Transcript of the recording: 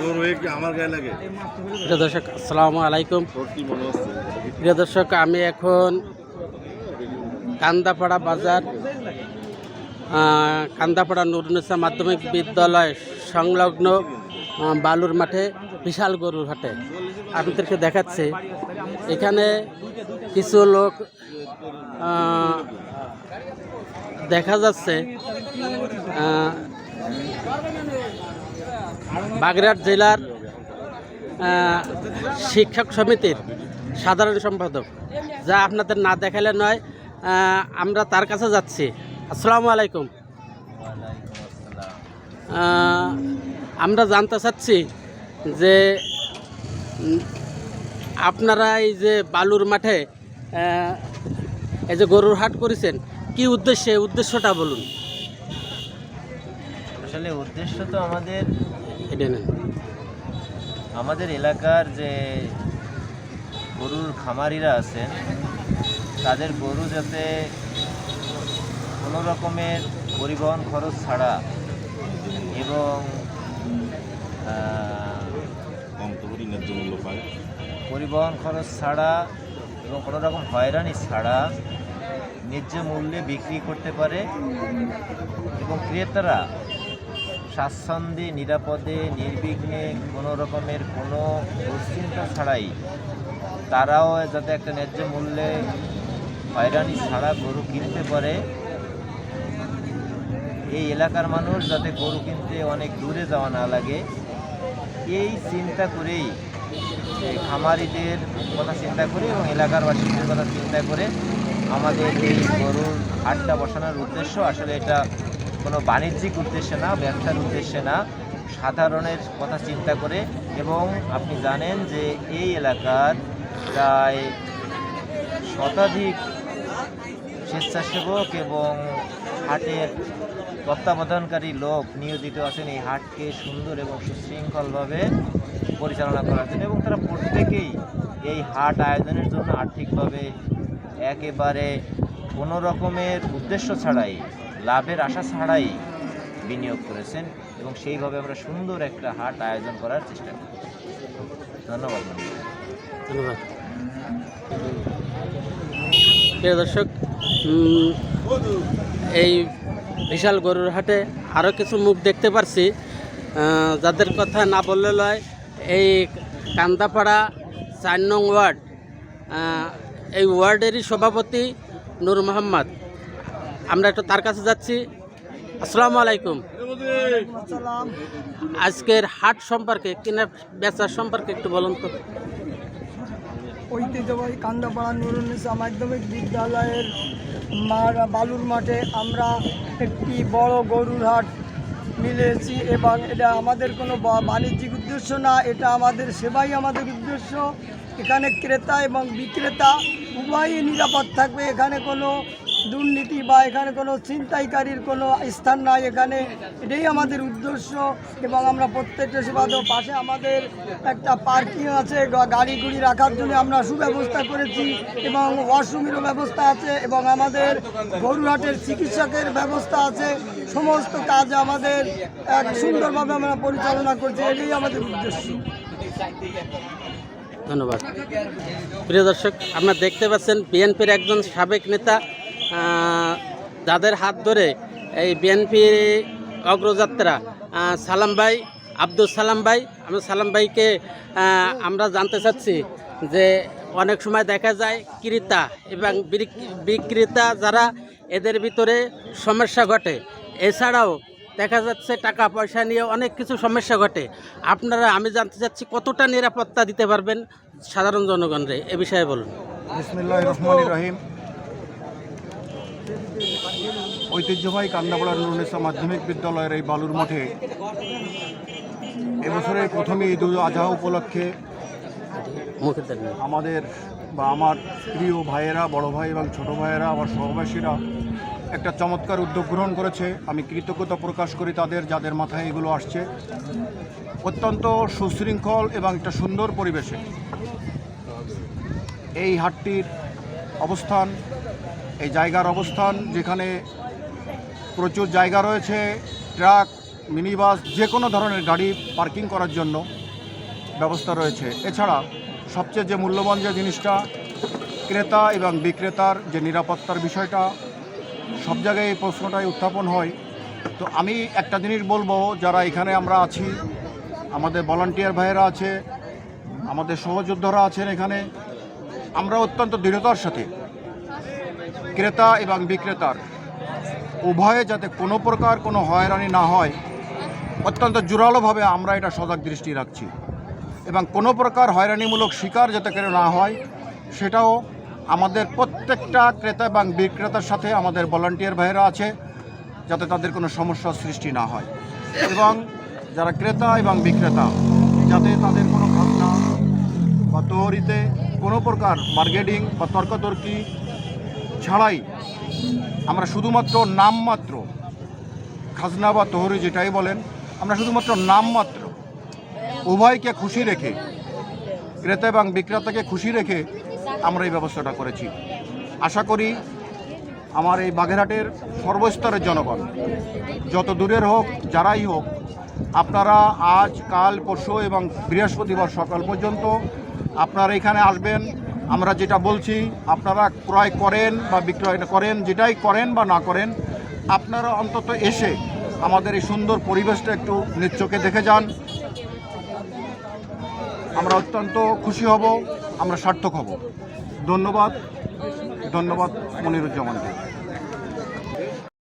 প্রিয় দর্শক আসসালামু আলাইকুম। প্রিয় দর্শক, আমি এখন কান্দাপাড়া বাজার, কান্দাপাড়া নুরুন্নেসা মাধ্যমিক বিদ্যালয় সংলগ্ন বালুর মাঠে বিশাল গরুর হাটে আপনাদেরকে দেখাচ্ছে। এখানে কিছু লোক দেখা যাচ্ছে। বাগেরহাট জেলার শিক্ষক সমিতির সাধারণ সম্পাদক, যা আপনাদের না দেখালে নয়, আমরা তার কাছে যাচ্ছি। আসসালামু আলাইকুম। আমরা জানতে চাচ্ছি যে আপনারা এই যে বালুর মাঠে এই যে গরুর হাট করেছেন, কি উদ্দেশ্যটা বলুন। আসলে উদ্দেশ্য তো আমাদের এলাকার যে গরুর খামারিরা আছেন, তাদের গরু যাতে কোনো রকমের পরিবহন খরচ ছাড়া এবং পরিবহন খরচ ছাড়া এবং কোনো রকম হয়রানি ছাড়া ন্যায্য মূল্যে বিক্রি করতে পারে এবং ক্রেতারা স্বাচ্ছন্দ্যে, নিরাপদে, নির্বিঘ্নে, কোনো রকমের কোনো দুশ্চিন্তা ছাড়াই তারাও যাতে একটা ন্যায্য মূল্যে হয়রানি ছাড়া গরু কিনতে পারে, এই এলাকার মানুষ যাতে গরু কিনতে অনেক দূরে যাওয়া না লাগে, এই চিন্তা করেই খামারিদের কথা চিন্তা করে এবং এলাকার বাসিন্দাদের কথা চিন্তা করে আমাদের এই গরুর হাটটা বসানোর উদ্দেশ্য। আসলে এটা কোনো বাণিজ্যিক উদ্দেশ্যে না, ব্যবসার উদ্দেশ্যে না, সাধারণের কথা চিন্তা করে। এবং আপনি জানেন যে এই এলাকার প্রায় শতাধিক স্বেচ্ছাসেবক এবং হাটের তত্ত্বাবধানকারী লোক নিয়োজিত আছেন এই হাটকে সুন্দর এবং সুশৃঙ্খলভাবে পরিচালনা করার জন্য, এবং তারা প্রত্যেকেই এই হাট আয়োজনের জন্য আর্থিকভাবে একেবারে কোনো রকমের উদ্দেশ্য ছাড়াই, লাভের আশা ছাড়াই বিনিয়োগ করেছেন, এবং সেইভাবে আমরা সুন্দর একটা হাট আয়োজন করার চেষ্টা করি। ধন্যবাদ। ধন্যবাদ। প্রিয় দর্শক, এই বিশাল গরুর হাটে আরও কিছু মুখ দেখতে পারছি, যাদের কথা না বললে নয়। এই কান্দাপাড়া 4 নং ওয়ার্ড, এই ওয়ার্ডেরই সভাপতি নূর মোহাম্মদ। আমরা একটু তার কাছে যাচ্ছি। আসসালামু আলাইকুম। আজকের হাট সম্পর্কে, কিনা বেচার সম্পর্কে একটু বলুন তো। ঐতিহ্যবাহী কান্দাপাড়া নুরুন্নেসা মাধ্যমিক বিদ্যালয়ের বালুর মাঠে আমরা একটি বড় গরুর হাট মিলেছি, এবং এটা আমাদের কোনো বাণিজ্যিক উদ্দেশ্য না, এটা আমাদের সেবাই আমাদের উদ্দেশ্য। এখানে ক্রেতা এবং বিক্রেতা উভয়ই নিরাপদ থাকবে, এখানে কোনো দুর্নীতি বা এখানে কোনো ছিনতাইকারীর কোনো স্থান নাই, এখানে এটাই আমাদের উদ্দেশ্য। এবং আমরা প্রত্যেকটা সেবাদের পাশে আমাদের একটা পার্কিং আছে, গাড়ি গুড়ি রাখার জন্য আমরা সুব্যবস্থা করেছি, এবং ওয়াশরুমেরও ব্যবস্থা আছে, এবং আমাদের গরুহাটের চিকিৎসকের ব্যবস্থা আছে। সমস্ত কাজ আমাদের এক সুন্দরভাবে আমরা পরিচালনা করছি, এটাই আমাদের উদ্দেশ্য। ধন্যবাদ। প্রিয় দর্শক, আপনারা দেখতে পাচ্ছেন বিএনপির একজন সাবেক নেতা, যাদের হাত ধরে এই বিএনপির অগ্রযাত্রা সালাম ভাই, আব্দুল সালাম ভাই। আমরা সালাম ভাইকে আমরা জানতে চাচ্ছি যে অনেক সময় দেখা যায় ক্রেতা এবং বিক্রেতা যারা, এদের ভিতরে সমস্যা ঘটে। এছাড়াও দেখা যাচ্ছে টাকা পয়সা নিয়ে অনেক কিছু সমস্যা ঘটে। আপনারা, আমি জানতে চাচ্ছি, কতটা নিরাপত্তা দিতে পারবেন সাধারণ জনগণরে, এ বিষয়ে বলুন। বিসমিল্লাহির রহমানির রহিম। ঐতিহ্যবাহী কান্দাপাড়া নুরুন্নেসা মাধ্যমিক বিদ্যালয়ের এই বালুর মাঠে এবছরের প্রথমে ঈদ উল আজহা উপলক্ষে আমাদের বা আমার প্রিয় ভাইয়েরা, বড় ভাই এবং ছোট ভাইয়েরা, আমার সহবাসীরা একটা চমৎকার উদ্যোগ গ্রহণ করেছে। আমি কৃতজ্ঞতা প্রকাশ করি তাদের, যাদের মাথায় এগুলো আসছে। অত্যন্ত সুশৃঙ্খল এবং একটা সুন্দর পরিবেশে এই হাটটির অবস্থান, এই জায়গার অবস্থান, যেখানে প্রচুর জায়গা রয়েছে, ট্রাক মিনি বাস যে কোনো ধরনের গাড়ি পার্কিং করার জন্য ব্যবস্থা রয়েছে। এছাড়া সবচেয়ে যে মূল্যবান যে জিনিসটা, ক্রেতা এবং বিক্রেতার যে নিরাপত্তার বিষয়টা, সব জায়গায় এই প্রশ্নটাই উত্থাপন হয়। তো আমি একটা জিনিস বলবো, যারা এখানে আমরা আছি, আমাদের ভলান্টিয়ার ভাইয়েরা আছে, আমাদের সহযোদ্ধারা আছেন এখানে, আমরা অত্যন্ত দৃঢ়তার সাথে ক্রেতা এবং বিক্রেতার উভয়ে যাতে কোনো প্রকার কোনো হয়রানি না হয়, অত্যন্ত জোরালোভাবে আমরা এটা সজাগ দৃষ্টি রাখছি। এবং কোনো প্রকার হয়রানিমূলক শিকার যাতে কেউ না হয়, সেটাও আমাদের প্রত্যেকটা ক্রেতা এবং বিক্রেতার সাথে আমাদের ভলান্টিয়ার ভাইয়েরা আছে, যাতে তাদের কোনো সমস্যার সৃষ্টি না হয়। এবং যারা ক্রেতা এবং বিক্রেতা যাতে তাদের কোনো খাজনা বা তহরিতে কোনো প্রকার মার্কেটিং বা তর্কাতর্কি ছাড়াই, আমরা শুধুমাত্র নামমাত্র খাজনা বা তহরি যেটাই বলেন, আমরা শুধুমাত্র নামমাত্র উভয়কে খুশি রেখে, ক্রেতা এবং বিক্রেতাকে খুশি রেখে আমরা এই ব্যবস্থাটা করেছি। আশা করি আমার এই বাগেরহাটের সর্বস্তরের জনগণ, যত দূরের হোক, যারাই হোক, আপনারা আজ, কাল, পরশু এবং বৃহস্পতিবার সকাল পর্যন্ত আপনারা এখানে আসবেন। আমরা যেটা বলছি, আপনারা ক্রয় করেন বা বিক্রয় করেন, যেটাই করেন বা না করেন, আপনারা অন্তত এসে আমাদের এই সুন্দর পরিবেশটা একটু নিজ চোখে দেখে যান। আমরা অত্যন্ত খুশি হব, আমরা সার্থক হব। ধন্যবাদ মনিরুজ্জামানকে।